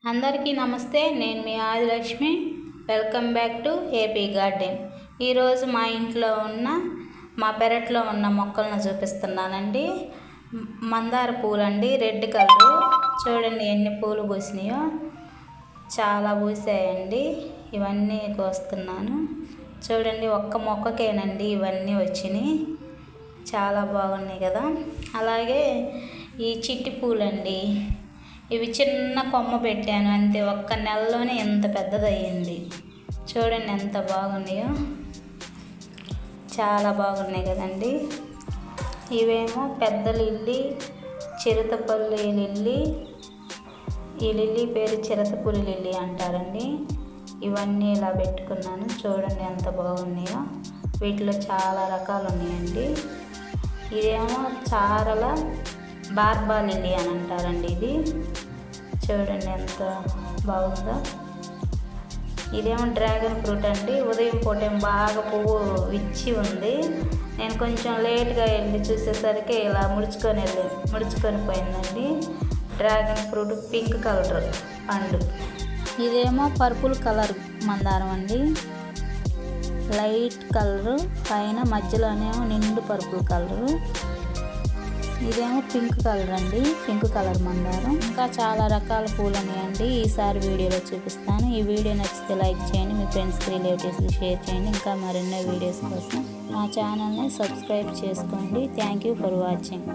అందరికీ నమస్తే. నేను మీ Adilakshmi. Welcome back to AP garden. ఈరోజు మా ఇంట్లో ఉన్న మా పెరట్లో ఉన్న మొక్కలను చూపిస్తున్నానండి. మందార పూలు అండి, రెడ్ కలరు. చూడండి ఎన్ని పూలు పూసినాయో, చాలా పూసాయండి. ఇవన్నీ కోస్తున్నాను. చూడండి, ఒక్క మొక్కకేనండి ఇవన్నీ వచ్చినాయి. చాలా బాగున్నాయి కదా. అలాగే ఈ చిట్టి పూలండి, ఇవి చిన్న కొమ్మ పెట్టాను అంతే, ఒక్క నెలలోనే ఎంత పెద్దదయ్యింది. చూడండి ఎంత బాగున్నాయో, చాలా బాగున్నాయి కదండి. ఇవేమో పెద్ద లిల్లీ, చిరుతపల్లి లిల్లీ. ఈ లిల్లీ పేరు చిరుతపులి లిల్లీ అంటారండి. ఇవన్నీ ఇలా పెట్టుకున్నాను. చూడండి ఎంత బాగున్నాయో. వీటిలో చాలా రకాలు ఉన్నాయండి. ఇదేమో చారల బార్బా లిల్లీ అని అంటారండి. ఇది చూడండి ఎంత బాగుందో. ఇదేమో డ్రాగన్ ఫ్రూట్ అండి. ఉదయం పూట బాగా పువ్వు విచ్చి ఉంది. నేను కొంచెం లేట్గా వెళ్ళి చూసేసరికి ఇలా ముడుచుకొని పోయిందండి. డ్రాగన్ ఫ్రూట్ పింక్ కలర్ పండు. ఇదేమో పర్పుల్ కలర్ మందారం అండి, లైట్ కలరు, పైన మధ్యలోనేమో నిండు పర్పుల్ కలరు. ఇదేమో పింక్ కలర్ అండి, పింక్ కలర్ మందారం. ఇంకా చాలా రకాల పూలు ఉన్నాయండి. ఈసారి వీడియోలో చూపిస్తాను. ఈ వీడియో నచ్చితే లైక్ చేయండి, మీ ఫ్రెండ్స్కి రిలేటివ్స్కి షేర్ చేయండి. ఇంకా మరెన్నో వీడియోస్ కోసం మా ఛానల్ని సబ్స్క్రైబ్ చేసుకోండి. Thank you for watching.